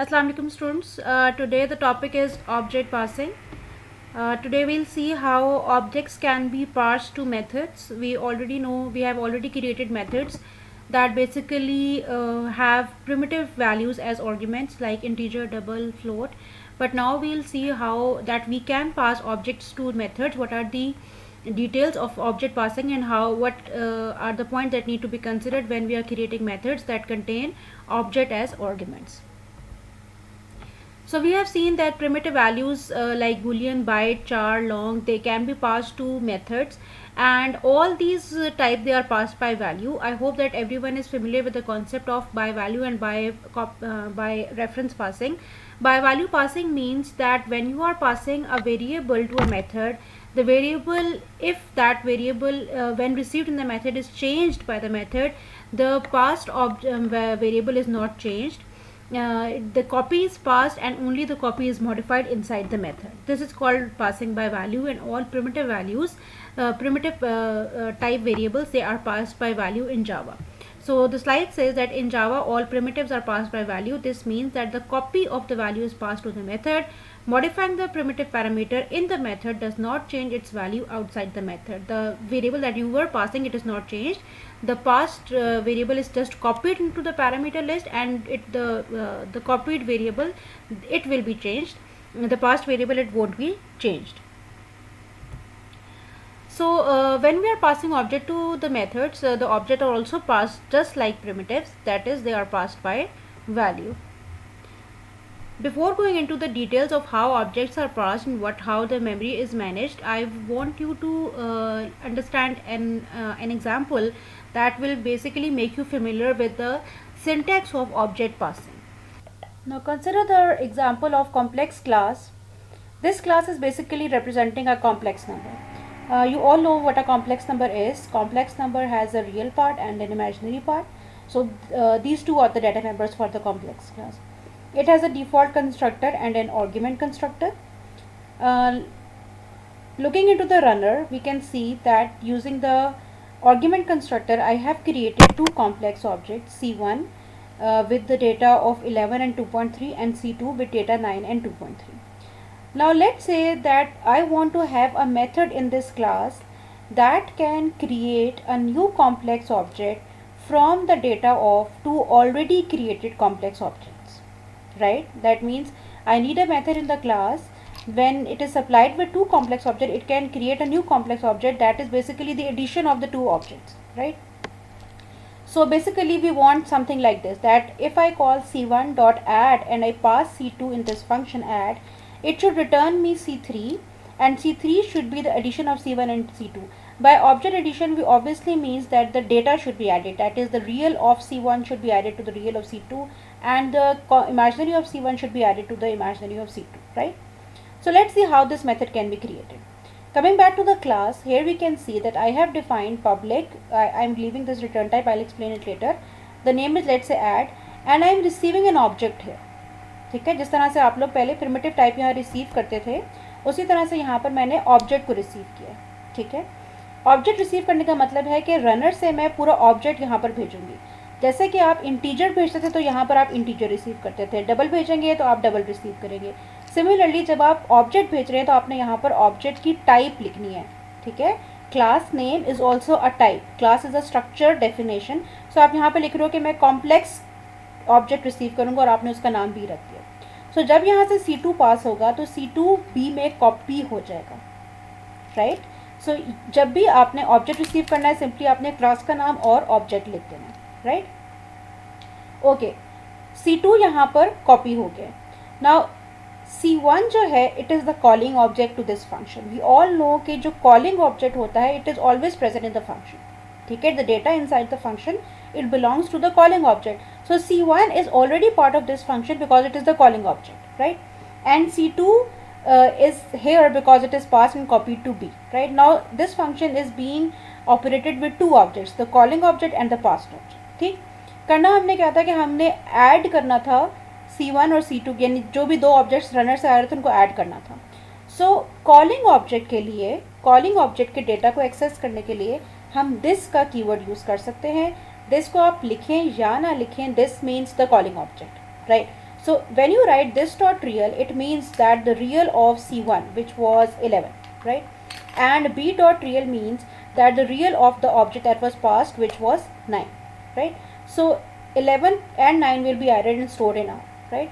Assalamu alaikum students. Today the topic is object parsing. Today we'll see how objects can be parsed to methods. We already know we have already created methods that basically have primitive values as arguments like integer, double, float. But now we'll see how that we can pass objects to methods. What are the details of object passing and how what are the points that need to be considered when we are creating methods that contain object as arguments. So we have seen that primitive values like boolean, byte, char, long, they can be passed to methods, and all these type they are passed by value. I hope that everyone is familiar with the concept of by value and by reference passing. By value passing means that when you are passing a variable to a method, the variable, if that variable when received in the method is changed by the method, the passed variable is not changed. The copy is passed and only the copy is modified inside the method. This is called passing by value, and all primitive values, primitive type variables, they are passed by value in Java. So the slide says that in Java all primitives are passed by value. This means that the copy of the value is passed to the method. Modifying the primitive parameter in the method does not change its value outside the method. The variable that you were passing, it is not changed. The passed variable is just copied into the parameter list, and the copied variable, it will be changed. The passed variable, it won't be changed. So when we are passing object to the methods, the object are also passed just like primitives, that is they are passed by value. Before going into the details of how objects are parsed and how the memory is managed, I want you to understand an example that will basically make you familiar with the syntax of object passing. Now consider the example of complex class. This class is basically representing a complex number. You all know what a complex number is. Complex number has a real part and an imaginary part. So these two are the data members for the complex class. It has a default constructor and an argument constructor. Looking into the runner, we can see that using the argument constructor, I have created two complex objects, C1 with the data of 11 and 2.3 and C2 with data 9 and 2.3. Now let's say that I want to have a method in this class that can create a new complex object from the data of two already created complex objects, right? That means I need a method in the class. When it is supplied with two complex objects, it can create a new complex object that is basically the addition of the two objects, right? So basically we want something like this, that if I call C1 dot add and I pass C2 in this function add, it should return me C3, and C3 should be the addition of C1 and C2. By object addition, we obviously means that the data should be added, that is the real of C1 should be added to the real of C2, and the imaginary of C1 should be added to the imaginary of C2, right? So let's see how this method can be created. Coming back to the class, here we can see that I have defined public. I'm leaving this return type, I'll explain it later. The name is, let's say, add, and I'm receiving an object here. ठीक है, जिस तरह से आप लोग पहले primitive type यहाँ receive करते थे, उसी तरह से यहाँ पर मैंने ऑब्जेक्ट को रिसीव किया. ठीक है, ऑब्जेक्ट रिसीव करने का मतलब है कि रनर से मैं पूरा ऑब्जेक्ट यहाँ पर भेजूंगी. जैसे कि आप इंटीजर भेजते थे तो यहाँ पर आप इंटीजर रिसीव करते थे, डबल भेजेंगे तो आप डबल रिसीव करेंगे. सिमिलरली जब आप ऑब्जेक्ट भेज रहे हैं तो आपने यहाँ पर ऑब्जेक्ट की टाइप लिखनी है. ठीक है, class name is also a type. Class is a structure definition. So आप यहाँ पर लिख रहे हो कि मैं कॉम्प्लेक्स ऑब्जेक्ट रिसीव करूँगा और आपने उसका नाम भी रख दिया. सो जब यहाँ से C2 पास होगा तो C2 B में कॉपी हो जाएगा, राइट? सो जब भी आपने ऑब्जेक्ट रिसीव करना है, सिंपली आपने क्लास का नाम और ऑब्जेक्ट लिख देना, राइट? ओके, C2 यहाँ पर कॉपी हो गया. नाउ C1 जो है, it is the calling object to this function. We all know कि जो कॉलिंग ऑब्जेक्ट होता है, it is always present in the function. ठीक है, the data inside the function, it belongs to the calling object. So C1 is already part of this function because it is the calling object, right? And C2 is here because it is passed and copied to B, right? Now this function is being operated with two objects, the calling object and the passed object. ठीक, करना हमने क्या था कि हमने add करना था C1 और C2, यानी जो भी दो ऑब्जेक्ट्स रनर से आ रहे थे उनको ऐड करना था. सो कॉलिंग ऑब्जेक्ट के लिए, कॉलिंग ऑब्जेक्ट के डेटा को एक्सेस करने के लिए हम दिस का कीवर्ड यूज़ कर सकते हैं. दिस को आप लिखें या ना लिखें, this means the calling object, right? So when you write this dot real, it means that the real of C1, which was 11, right? And B dot real means that the real of the object that was passed, which was 9, right? So 11 and 9 will be added and stored in R, right?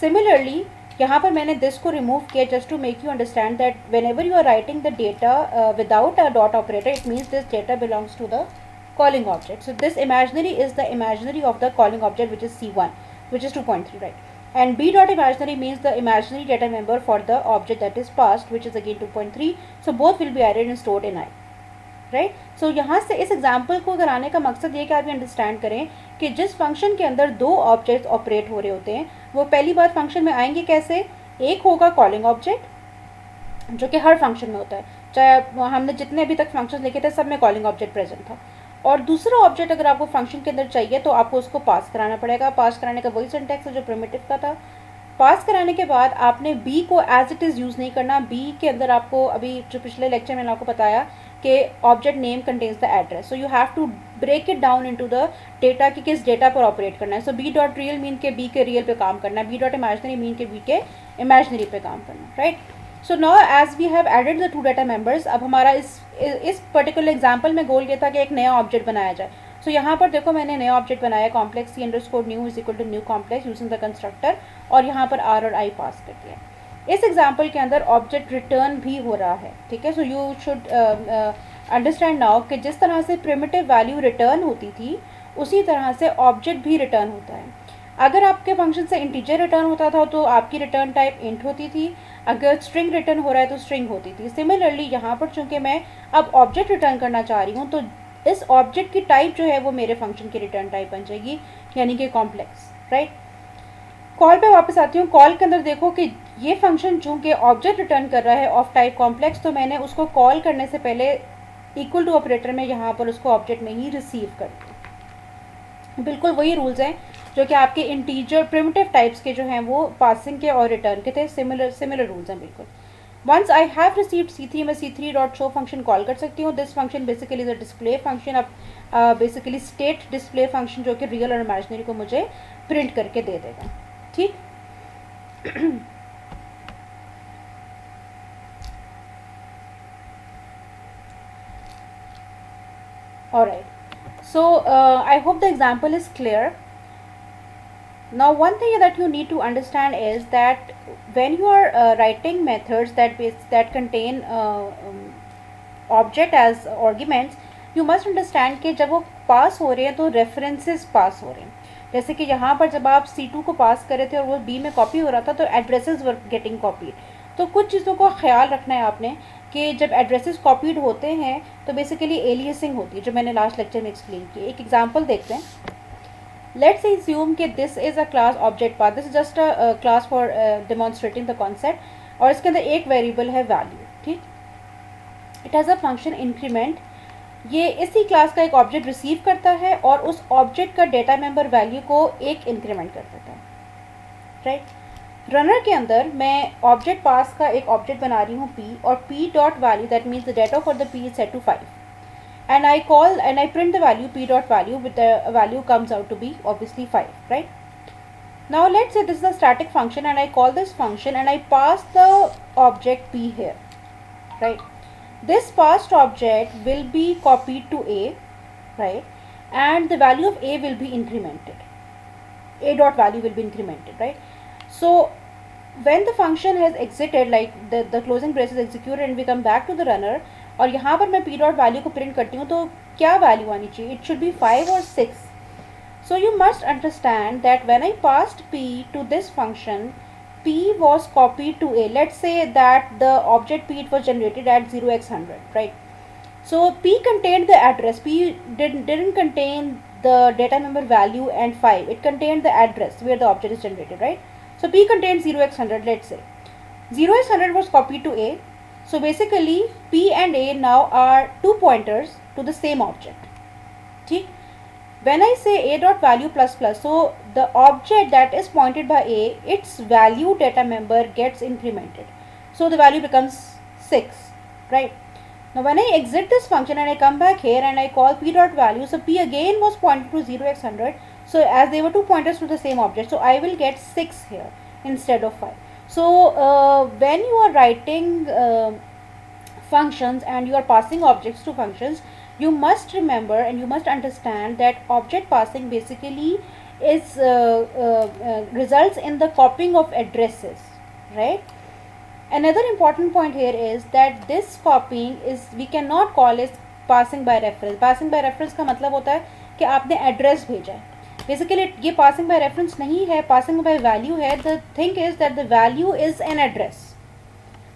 Similarly, यहाँ पर मैंने this को remove किया just to make you understand that whenever you are writing the data without a dot operator, it means this data belongs to the calling object. So this imaginary is the imaginary of the calling object, which is C1, which is 2.3, right? And B dot imaginary means the imaginary data member for the object that is passed, which is again 2.3. So both will be added and stored in I, right. So यहाँ से इस example को कराने का मकसद ये कि आप ये अंडरस्टैंड करें कि जिस फंक्शन के अंदर दो ऑब्जेक्ट्स ऑपरेट हो रहे होते हैं वो पहली बार फंक्शन में आएंगे कैसे. एक होगा कॉलिंग ऑब्जेक्ट जो कि हर फंक्शन में होता है, चाहे हमने जितने अभी तक फंक्शन लिखे थे सब में कॉलिंग ऑब्जेक्ट प्रेजेंट था. और दूसरा ऑब्जेक्ट अगर आपको फंक्शन के अंदर चाहिए तो आपको उसको पास कराना पड़ेगा. पास कराने का वही सिंटैक्स है जो प्रिमिटिव का था. पास कराने के बाद आपने बी को एज इट इज़ यूज़ नहीं करना. बी के अंदर आपको अभी जो पिछले लेक्चर में मैंने आपको बताया कि object name contains the address, so you have to break it down into the data कि किस डेटा पर ऑपरेट करना है. So B dot real mean के बी के रियल पे काम करना है, बी डॉट इमेजनरी मीन के बी के इमेजनरी पे काम करना है, right. So now as we have added the two data members, अब हमारा इस पर्टिकुलर एग्जाम्पल में गोल ये था कि एक नया ऑब्जेक्ट बनाया जाए. सो यहाँ पर देखो मैंने नया ऑब्जेक्ट बनाया complex C underscore new is equal to new complex using the constructor, और यहाँ पर आर और आई पास कर दिया. इस एग्जाम्पल के अंदर ऑब्जेक्ट रिटर्न भी हो रहा है, ठीक है. So you should understand now कि जिस तरह से प्रिमिटिव वैल्यू रिटर्न होती थी उसी तरह से ऑब्जेक्ट भी रिटर्न होता है. अगर आपके फंक्शन से इंटीजर रिटर्न होता था तो आपकी रिटर्न टाइप इंट होती थी, अगर स्ट्रिंग रिटर्न हो रहा है तो स्ट्रिंग होती थी. सिमिलरली यहाँ पर चूंकि मैं अब ऑब्जेक्ट रिटर्न करना चाह रही हूँ तो इस ऑब्जेक्ट की टाइप जो है वो मेरे फंक्शन की रिटर्न टाइप बन जाएगी, यानी कि कॉम्प्लेक्स, राइट. कॉल पे वापस आती हूँ. कॉल के अंदर देखो कि ये फंक्शन चूंकि ऑब्जेक्ट रिटर्न कर रहा है ऑफ टाइप कॉम्प्लेक्स, तो मैंने उसको कॉल करने से पहले इक्वल टू ऑपरेटर में यहाँ पर उसको ऑब्जेक्ट में ही रिसीव कर दिया. बिल्कुल वही रूल्स हैं जो कि आपके इंटीजर प्रिमिटिव टाइप्स के जो हैं वो पासिंग के और रिटर्न के थे. सिमिलर रूल्स हैं बिल्कुल. Once I have received C3, मैं C3 dot show function call कर सकती हूँ. This function basically is a display function, अब बेसिकली स्टेट डिस्प्ले फंक्शन जो कि रियल और इमेजिनरी को मुझे प्रिंट करके दे देगा, ठीक. Alright, so I hope the example is clear. Now one thing that you need to understand is that when you are writing methods that contain object as arguments, you must understand कि जब वो पास हो रहे हैं तो references पास हो रहे हैं. जैसे कि यहाँ पर जब आप C2 को पास कर रहे थे और वो B में कॉपी हो रहा था तो एड्रेसेस वर गेटिंग कॉपीड. तो कुछ चीज़ों को ख्याल रखना है आपने कि जब एड्रेसेस कॉपीड होते हैं तो बेसिकली एलियसिंग होती है, जो मैंने लास्ट लेक्चर में एक्सप्लेन की. एक एग्जांपल देखते हैं. लेट्स assume कि this is a class object path. This is just a class for demonstrating the concept, और इसके अंदर एक वेरिएबल है वैल्यू, ठीक. It has a function increment. ये इसी क्लास का एक ऑब्जेक्ट रिसीव करता है और उस ऑब्जेक्ट का डेटा मेंबर वैल्यू को एक इंक्रीमेंट कर देता है, राइट. रनर के अंदर मैं ऑब्जेक्ट पास का एक ऑब्जेक्ट बना रही हूँ P, और P dot value that means the data for the P is set to 5, and I print the value P dot value with the value comes out to be obviously 5, right. Now let's say this is a static function and I call this function and I pass the object P here, right. This passed object will be copied to A, right, and the value of A will be incremented. A dot value will be incremented, right. So when the function has exited, like the closing brace is executed and we come back to the runner, और यहाँ पर मैं P dot value को print करती हूँ तो क्या value आनी चाहिए. इट शुड बी 5 और 6. So you must understand that when I passed P to this function, P was copied to A. Let's say that the object P it was generated at 0x100, right. So P contained the address. P didn't contain the data member value and 5. It contained the address where the object is generated, right. So P contained 0x100. Let's say 0x100 was copied to A. So basically P and A now are two pointers to the same object, ठीक. When I say A dot value plus plus, so the object that is pointed by A, its value data member gets incremented, so the value becomes 6, right. Now when I exit this function and I come back here and I call P dot value, so P again was pointed to 0x100, So as they were two pointers to the same object, so I will get 6 here instead of 5. So when you are writing functions and you are passing objects to functions, you must remember and you must understand that object passing basically is results in the copying of addresses, right? Another important point here is that this copying is, we cannot call it passing by reference. Passing by reference का मतलब होता है कि आपने address भेजा है. Basically ये passing by reference नहीं है, पासिंग बाय वैल्यू है. The thing is that the value is an address,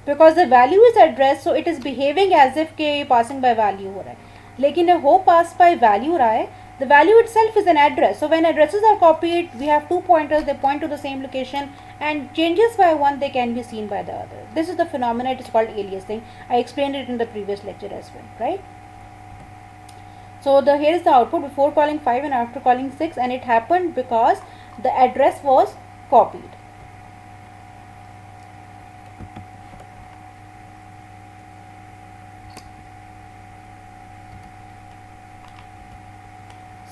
because the value is address, so it is behaving as if के पासिंग बाय वैल्यू हो रहा है. लेकिन हो पास बाय वैल्यू रहा है, the value itself is an address. So when addresses are copied, we have two pointers, they point to the same location, and changes by one they can be seen by the other. This is the phenomenon, it is called aliasing. I explained it in the previous lecture as well, right? So here is the output before calling 5 and after calling 6, and it happened because the address was copied.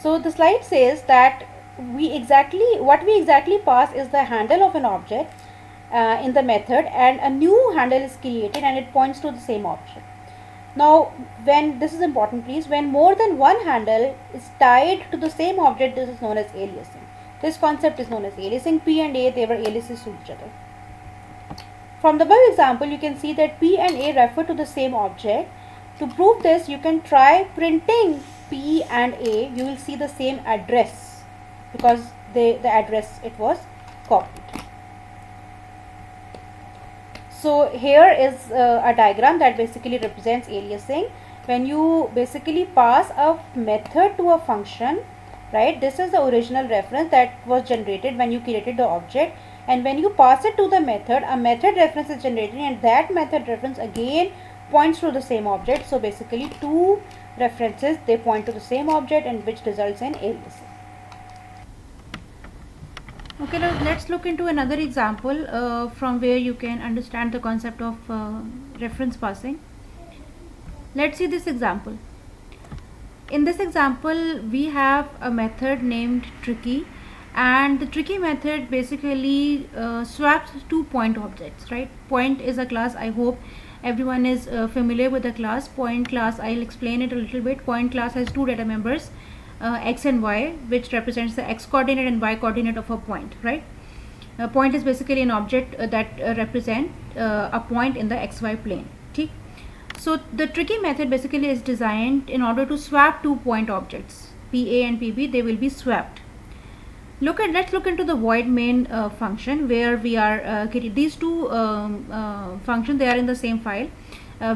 So the slide says that what we exactly pass is the handle of an object in the method, and a new handle is created and it points to the same object. Now when, this is important please, when more than one handle is tied to the same object, this is known as aliasing. This concept is known as aliasing. P and A, they were aliases to each other. From the above example you can see that P and A refer to the same object. To prove this, you can try printing P and A. You will see the same address because the address, it was copied. So here is a diagram that basically represents aliasing. When you basically pass a method to a function, right, this is the original reference that was generated when you created the object, and when you pass it to the method, a method reference is generated, and that method reference again points to the same object. So basically two references, they point to the same object, and which results in aliasing. Okay, now let's look into another example from where you can understand the concept of reference passing. Let's see this example. In this example we have a method named tricky, and the tricky method basically swaps two point objects, right? Point is a class. I hope everyone is familiar with the class point class. I'll explain it a little bit. Point class has two data members, x and y, which represents the x coordinate and y coordinate of a point, right? A point is basically an object that represent a point in the xy plane. Okay? So the tricky method basically is designed in order to swap two point objects, PA and PB. They will be swapped. Let's look into the void main function, where we are these two functions, they are in the same file.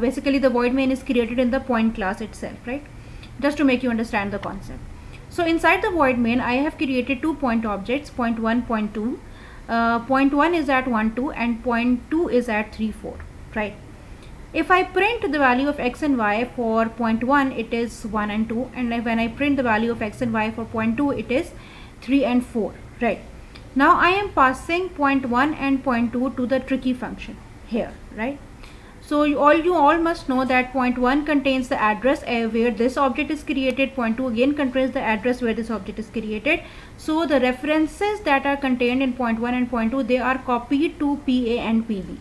Basically the void main is created in the point class itself, right? Just to make you understand the concept. So inside the void main I have created two point objects, point 1, point 2. Point 1 is at 1, 2, and point 2 is at 3, 4, right? If I print the value of x and y for point 1, it is 1 and 2, and when I print the value of x and y for point 2, it is 3 and 4, right? Now I am passing point 1 and point 2 to the tricky function here, right? So you all must know that point 1 contains the address where this object is created. Point 2 again contains the address where this object is created. So the references that are contained in point 1 and point 2, they are copied to PA and PB.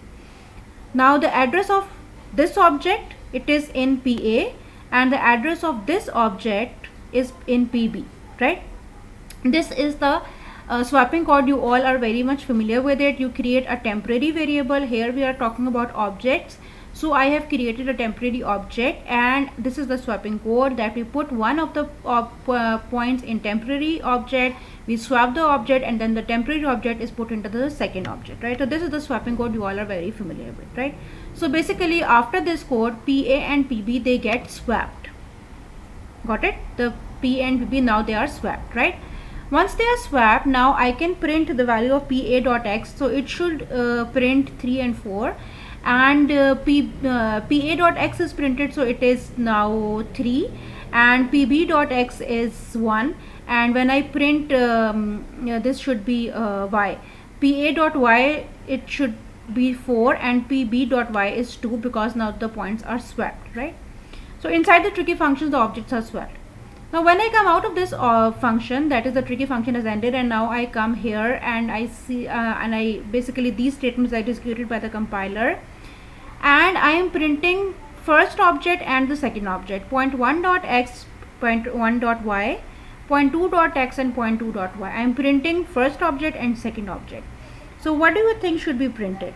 Now the address of this object, it is in PA, and the address of this object is in PB, right? This is the swapping code. You all are very much familiar with it. You create a temporary variable. Here we are talking about objects. So I have created a temporary object, and this is the swapping code that we put one of the points in temporary object, we swap the object, and then the temporary object is put into the second object, right? So this is the swapping code you all are very familiar with, right? So basically after this code, PA and PB, they get swapped. Got it? The PA and PB, now they are swapped, right? Once they are swapped, now I can print the value of PA.x. So it should print 3 and 4, and PA.x is printed, so it is now 3, and PB.x is 1, and when I print this should be y. PA.y, it should be 4, and PB.y is 2, because now the points are swapped, right? So inside the tricky functions, the objects are swapped. Now when I come out of this function, that is the tricky function has ended, and now I come here and I see and I basically these statements are executed by the compiler, and I am printing first object and the second object, point1 dot x, point1 dot y, point2 dot x and point2 dot y. I am printing first object and second object. So what do you think should be printed?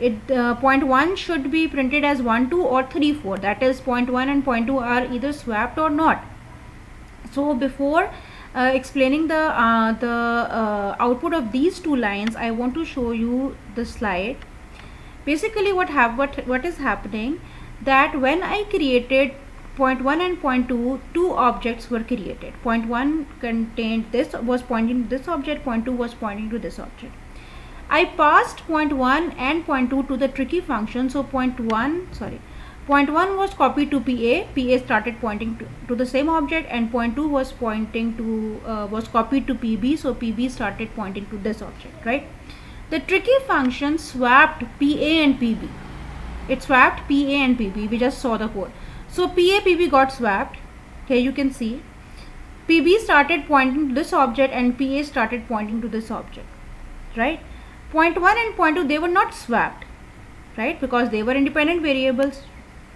Point1 should be printed as 1 2 or 3 4, that is point1 and point2 are either swapped or not. So before explaining the output of these two lines, I want to show you the slide. Basically what is happening, that when I created point 1 and point 2, two objects were created. Point 1 contained this, was pointing to this object, point 2 was pointing to this object. I passed point 1 and point 2 to the tricky function. So point 1 was copied to PA started pointing to the same object, and point 2 was pointing to was copied to PB, so PB started pointing to this object, right? The tricky function swapped PA and PB. It swapped PA and PB. We just saw the code. So PA PB got swapped. Here you can see PB started pointing to this object and PA started pointing to this object, right? Point 1 and point 2, they were not swapped, right, because they were independent variables.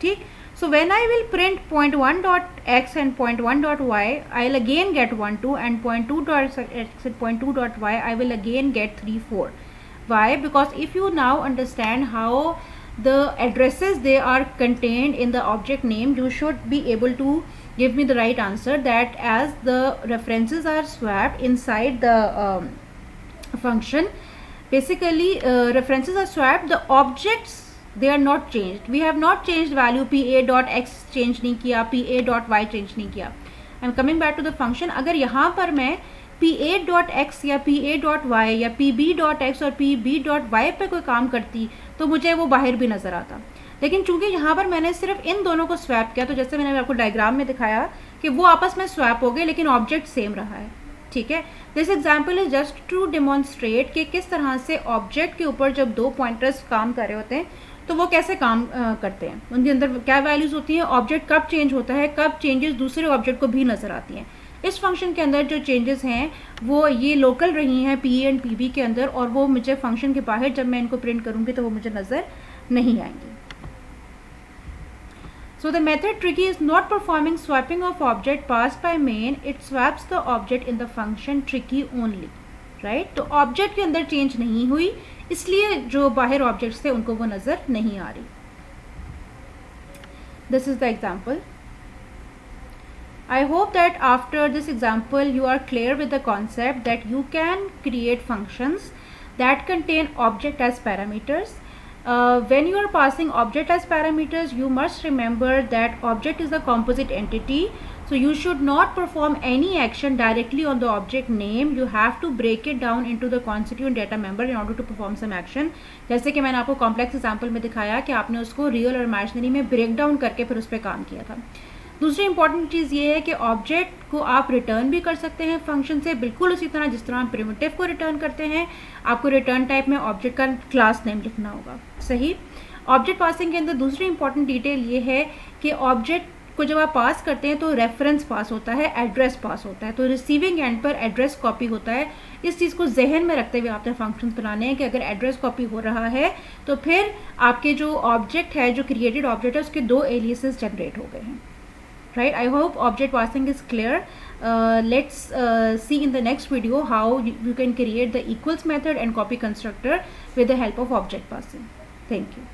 ठीक? So when I will print point 1 dot x and point 1 dot y, I'll again get 1 2, and point 2 dot x and point 2 dot y, I will again get 3 4. Why? Because if you now understand how the addresses they are contained in the object name, you should be able to give me the right answer, that as the references are swapped inside the function, basically references are swapped, the objects they are not changed. We have not changed value, pa dot x change नहीं किया, pa dot y change नहीं किया. I am coming back to the function. अगर यहाँ पर मैं pa dot x या pa dot y या pb dot x और pb dot y पे कोई काम करती तो मुझे वो बाहर भी नज़र आता, लेकिन चूंकि यहाँ पर मैंने सिर्फ इन दोनों को स्वैप किया, तो जैसे मैंने आपको डायग्राम में दिखाया कि वो आपस में स्वैप हो गए लेकिन ऑब्जेक्ट सेम रहा है. ठीक है, this example is just to demonstrate कि किस तरह से ऑब्जेक्ट के ऊपर जब दो पॉइंटर्स काम कर रहे होते हैं तो वो कैसे काम करते हैं, उनके अंदर क्या वैल्यूज़ होती हैं, ऑब्जेक्ट कब चेंज होता है, कब चेंजेस दूसरे ऑब्जेक्ट को भी नज़र आती हैं. इस फंक्शन के अंदर जो चेंजेस हैं वो ये लोकल रही हैं पी एंड पी बी के अंदर, और वो मुझे फंक्शन के बाहर जब मैं इनको प्रिंट करूँगी तो वो मुझे नज़र नहीं आएंगी. So the method tricky is not performing swapping of object passed by main, it swaps the object in the function tricky only, right? तो ऑब्जेक्ट के अंदर चेंज नहीं हुई, इसलिए जो बाहर ऑब्जेक्ट्स थे उनको वो नज़र नहीं आ रही. This is the example. I hope that after this example you are clear with the concept that you can create functions that contain object as parameters. When you are passing object as parameters, you must remember that object is a composite entity, so you should not perform any action directly on the object name. You have to break it down into the constituent data member in order to perform some action. जैसे कि मैंने आपको complex example में दिखाया कि आपने उसको real और इमेजिनरी में ब्रेक डाउन करके फिर उस पर काम किया था. दूसरी इंपॉर्टेंट चीज़ ये है कि ऑब्जेक्ट को आप रिटर्न भी कर सकते हैं फंक्शन से, बिल्कुल उसी तरह जिस तरह हम प्रिमिटिव को रिटर्न करते हैं. आपको रिटर्न टाइप में ऑब्जेक्ट का क्लास नेम लिखना होगा. सही. ऑब्जेक्ट पासिंग के अंदर दूसरी इंपॉर्टेंट डिटेल ये है कि ऑब्जेक्ट को जब आप पास करते हैं तो रेफरेंस पास होता है, एड्रेस पास होता है, तो रिसीविंग एंड पर एड्रेस कॉपी होता है. इस चीज़ को जहन में रखते हुए आपने फंक्शंस बनाने हैं कि अगर एड्रेस कॉपी हो रहा है तो फिर आपके जो ऑब्जेक्ट है, जो क्रिएटेड ऑब्जेक्ट है, उसके दो एलियासेस जनरेट हो गए हैं. Right, I hope object passing is clear. Let's see in the next video how you can create the equals method and copy constructor with the help of object passing. Thank you.